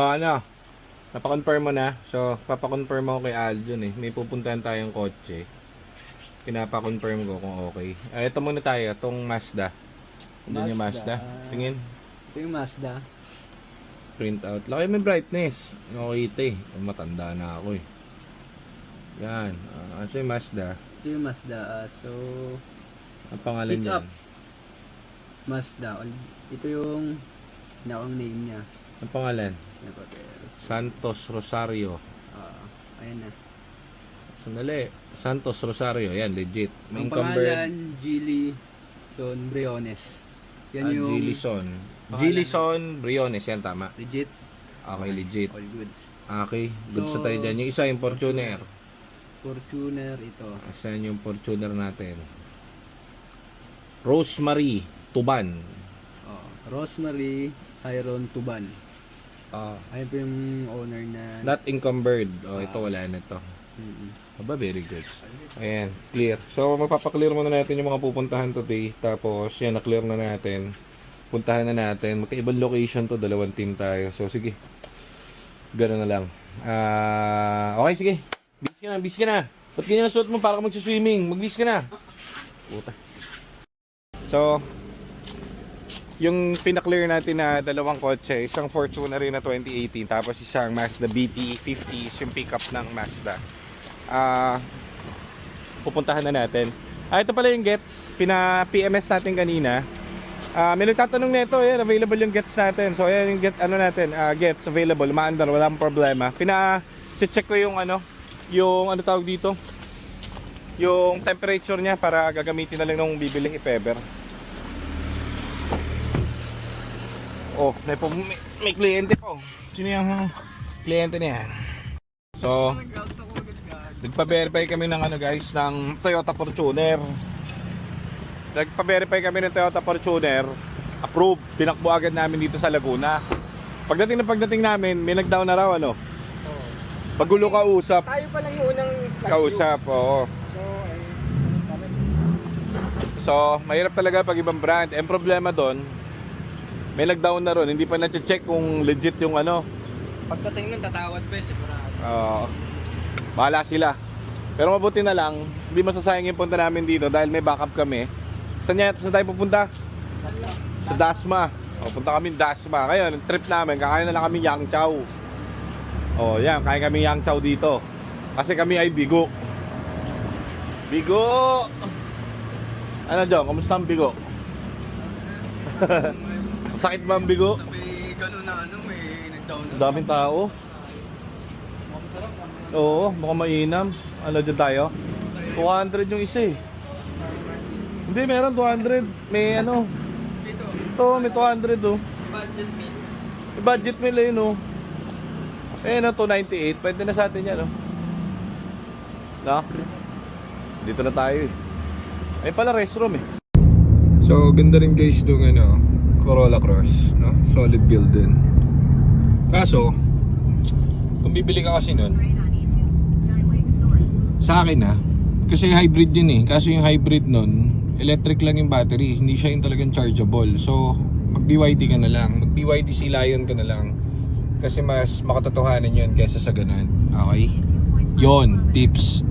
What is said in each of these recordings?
Ano, napakonfirm mo na. So, papakonfirm ako kay Aljon eh. May pupuntahan tayong kotse. Pinapakonfirm ko kung okay. Ito muna tayo, itong Mazda. Andun yung Mazda. Tingin. Ito yung Mazda. Print out. Laki may brightness. Nakita eh. Matanda na ako eh. Yan. Ano yung Mazda? Ito yung Mazda. So, Ang pangalan pick niyan? up. Mazda. Ito yung nakang name niya. Ang pangalan? Santos Rosario. Ayan na. Sandali. Santos Rosario. Yan, legit. May Ang encumbered. pangalan, Gili Son Briones. Yan yung Gilison. pangalan. Gilison Briones. Yan, tama. legit. Okay, legit. All goods. Okay. Good So, sa tayo dyan. Yung isa, yung Fortuner. Fortuner ito. Asan yung Fortuner natin? Rosemary Tuban. Rosemary Tyron Tuban. Ayun po yung owner na... Not encumbered. Ito wala na ito. Aba, very good. Ayan, clear. So, magpapaklear muna natin yung mga pupuntahan today. Tapos, yan, na-clear na natin. Puntahan na natin. Magkaibang location to. Dalawang team tayo. So, sige. Gano'n na lang. Okay, sige. Bis ka na. Ba't ganyan ang suot mo para ka magsuswimming? Mag-bis ka na. Puta. So, yung pinaklear natin na dalawang kotse, isang Fortuner na 2018, tapos isang Mazda BT50, yung pickup ng Mazda. Pupuntahan na natin. Ito pala yung gets, pina-PMS natin kanina. May nagtatanong nito, yan, available yung gets natin. So, ayan yung gets available, maandar, walang problema. Pina-check ko yung yung tawag dito, yung temperature niya para gagamitin na lang nung bibili if ever. Oh, may kliyente po. Sino yung kliyente niya? So, nagpa-verify kami ng guys, ng Toyota Fortuner. Nagpa-verify kami ng Toyota Fortuner. Approved. Pinakbo agad namin dito sa Laguna. Pagdating namin, may nag-down na raw Pagulo kausap. Tayo pa lang yung unang Kausap, oo. So, mahirap talaga pag ibang brand. Ang problema doon, may nag-down na ron, hindi pa na-check kung legit yung Pagdating nun, tatawad pa bahala sila. Pero mabuti na lang, hindi masasayang yung punta namin dito dahil may backup kami. Saan tayo pupunta? Sa Dasma. Punta kami Dasma. Ngayon, trip namin, kakain na lang kami Yang Chow. Yan, kain kami Yang Chow dito. Kasi kami ay bigo. Bigo! Ano Jong, kamusta ang bigo? Sakit ba ang bigo? Sabi, gano'n na may nag-down na. Daming tao. Oo, mukhang mainam. Ano dyan tayo? 200 yung isa eh. Hindi, meron 200. May ito, may 200 oh. Budget meal. May budget meal eh no. Eh 298. Pwede na sa atin yan no? Dito na tayo eh. Ay pala restroom eh. So, ganda rin guys itong Corolla Cross, no? Solid build din. Kaso, kung bibili ka kasi nun, sa akin kasi hybrid yun eh. Kaso yung hybrid nun, electric lang yung battery, hindi siya yung talagang chargeable. So, mag BYD ka na lang, mag BYD Sea Lion ka na lang. Kasi mas makatotohanan yun kaysa sa ganun. Okay? Yon, tips.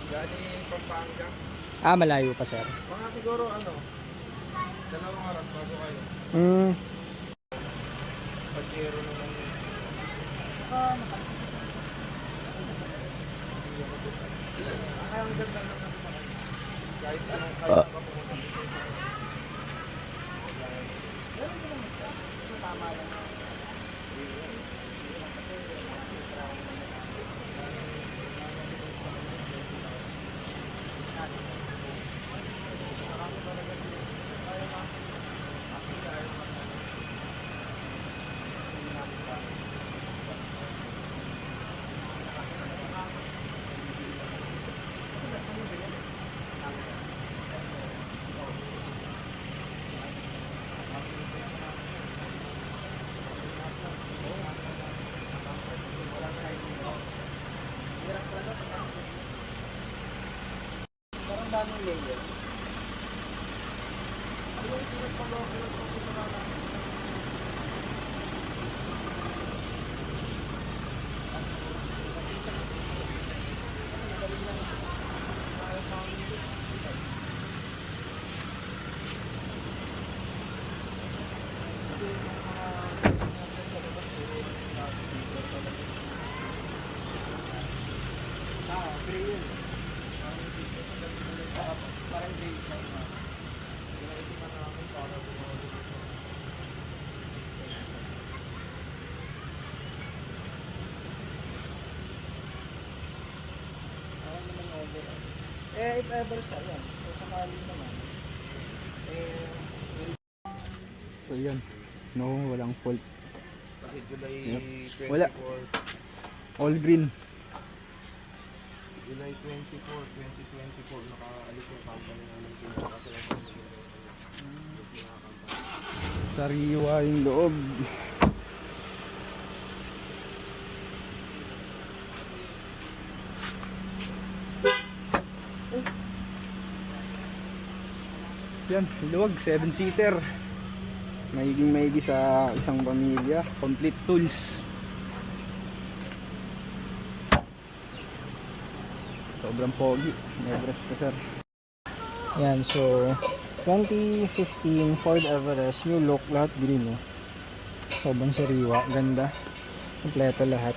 Galing Pampanga. Malayo pa sir. Mga siguro dalawang oras bago kayo. Pag-zero naman. Ang ganda naman sa kahit anong kaya pa pumunta. Tama lang. daming layer. Gray yun. Parang gray siya. If ever sir, yan. Kung sakali naman. So yan. No, walang fault. Kasi July Yep. Wala. All green. July 24, 2024, nakaalis yung company namin kasi Sariwa yung loob. Yan, luwag, 7-seater. Maigi sa isang pamilya. Complete tools. Sobrang pogi. Everest ka, sir. Yan, so 2015 Ford Everest, new look, lahat green, oh. Sobrang sariwa, ganda. Kompleto lahat.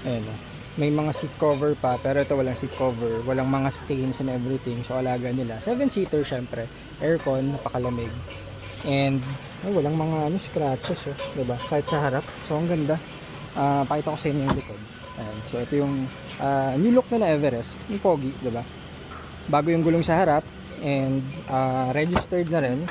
Ayan, oh. May mga seat cover pa, pero ito walang seat cover, walang mga stains and everything, so alaga nila. 7-seater syempre, aircon, napakalamig. And walang mga scratches, oh, 'di ba? Kahit sa harap. So ang ganda. Pakita ko sa inyo yung likod. Ayan. So ito yung new look na Everest, yung pogi, 'di ba? Bago yung gulong sa harap and registered na rin.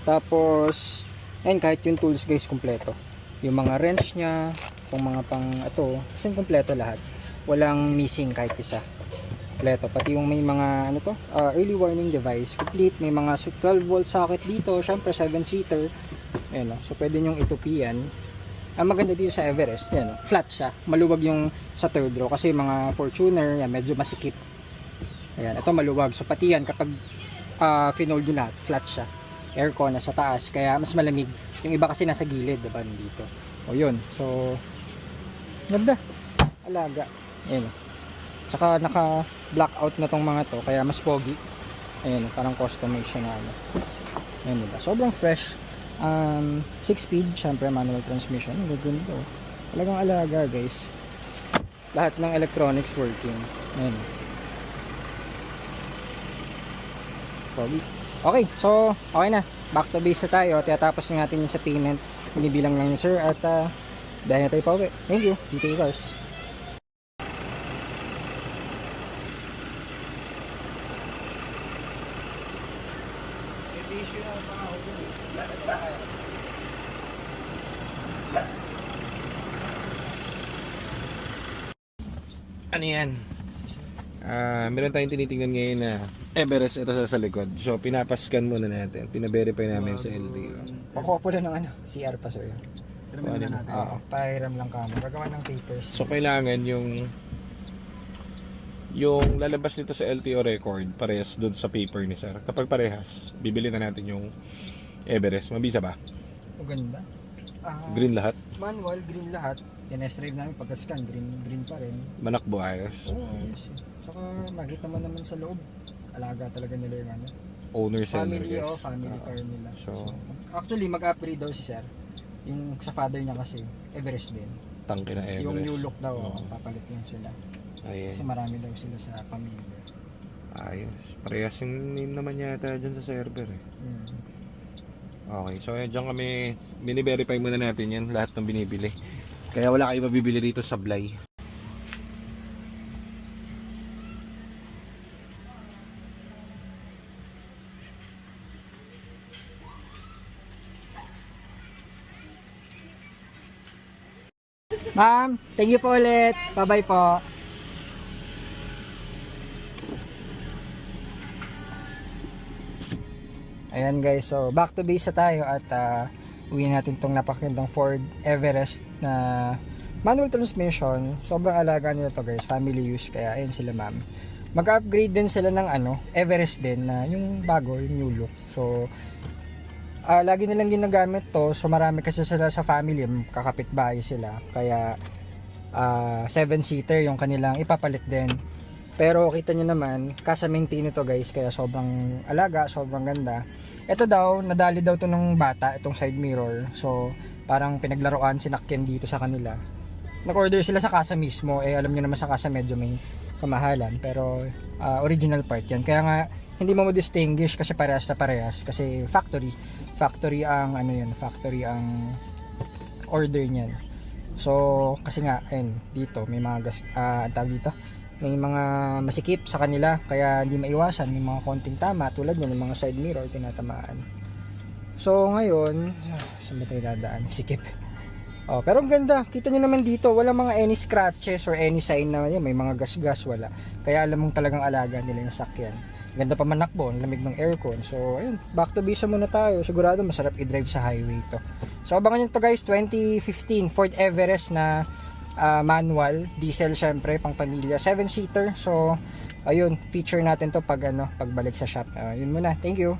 Tapos and kahit yung tools guys kompleto. Yung mga wrench niya, itong mga pang ito, kasi kompleto lahat. Walang missing kahit isa. Kompleto. Pati yung may mga ano to, early warning device, complete. May mga 12 volt socket dito, syempre 7-seater. Ayan, oh. So pwede nyong itupian. Ang maganda dito sa Everest, yan, oh, flat siya. Maluwag yung sa third row kasi mga Fortuner, yan, medyo masikip. Ayan, ito maluwag. So pati yan kapag finold yun lahat, flat siya. Aircon nasa taas, kaya mas malamig. Yung iba kasi nasa gilid, diba, dito. O yun, so ganda, alaga. Ayan, tsaka naka blackout na tong mga to, kaya mas pogi. Ayan, parang customization na ano. Ayan, diba, sobrang fresh. 6-speed, syempre manual transmission. Ang ganda, oh. Talagang alaga guys, lahat ng electronics working. Ayan, pogi. Okay, so okay na, back to base na tayo. Tinatapos na natin yung sa payment, binibilang lang yun sir, at dahil na tayo pa uwi. Thank you, DT Cars. Ano yan? Meron tayong tinitingnan ngayon na Everest, ito sa likod. So pinapascan muna natin, pina-verify namin sa LTO. Pakuha po lang ng ano, CR pa sir. Ano na? Oo, pahiram lang kamo. Gagawa ng papers. So kailangan yung lalabas nito sa LTO record parehas doon sa paper ni sir. Kapag parehas, bibili na natin yung Everest. Mabisa ba? Maganda. Green lahat? Manual, green lahat. Tinest drive namin pagka-scan, green pa rin. Manakbo ayos. Oo, ayos. Saka makita mo naman sa loob, alaga talaga nila yung ano. Owner seller Family, guys. family car nila. So, actually, mag-upgrade daw si sir. Yung sa father niya kasi, Everest din. tangke na Everest. Yung new look daw, Oo. papalit yun sila. Ayan. Kasi marami daw sila sa pamilya. Ayos. Parehas yung name naman yata dyan sa server eh. Okay, so dyan kami, bini-verify muna natin yan, lahat ng binibili. Kaya wala kayo mabibili dito sa Blay. Ma'am, thank you po ulit. Bye-bye po. Ayan guys, so back to base na tayo at uwi natin tong napakagandang Ford Everest na Manual transmission, sobrang alaga nila to guys, family use, kaya ayun sila ma'am. Mag-upgrade din sila ng Everest din na yung bago, yung new look. So, lagi nilang ginagamit to, so marami kasi sila sa family, kakapitbahay sila, kaya 7-seater yung kanilang ipapalit din. Pero kita nyo naman, kasa maintain ito guys, kaya sobrang alaga, sobrang ganda. Ito daw, nadali daw to ng bata, itong side mirror. So, parang pinaglaruan, sinakyan dito sa kanila. Nag-order sila sa kasa mismo, alam nyo naman sa kasa medyo may kamahalan. Pero, original part yan. Kaya nga, hindi mo distinguish kasi parehas na parehas. Kasi factory ang factory ang order niyan. So, kasi nga, ayun, dito, may mga tawag dito, may mga masikip sa kanila, kaya hindi maiwasan, may mga konting tama, tulad yan, yung mga side mirror, tinatamaan. So, ngayon, saan ba tayo dadaan? Sikip. Pero ang ganda, kita nyo naman dito, wala mga any scratches or any sign na may mga gas-gas, wala. Kaya alam mong talagang alaga nila yung sakyan. Ganda pa manakbo, lamig ng aircon. So, ayun, back to base muna tayo. Sigurado masarap i-drive sa highway to. So, abangan nyo to guys, 2015 Ford Everest na manual, diesel syempre, pang pamilya, 7-seater. So, ayun, feature natin to pag pagbalik sa shop. Yun muna. Thank you.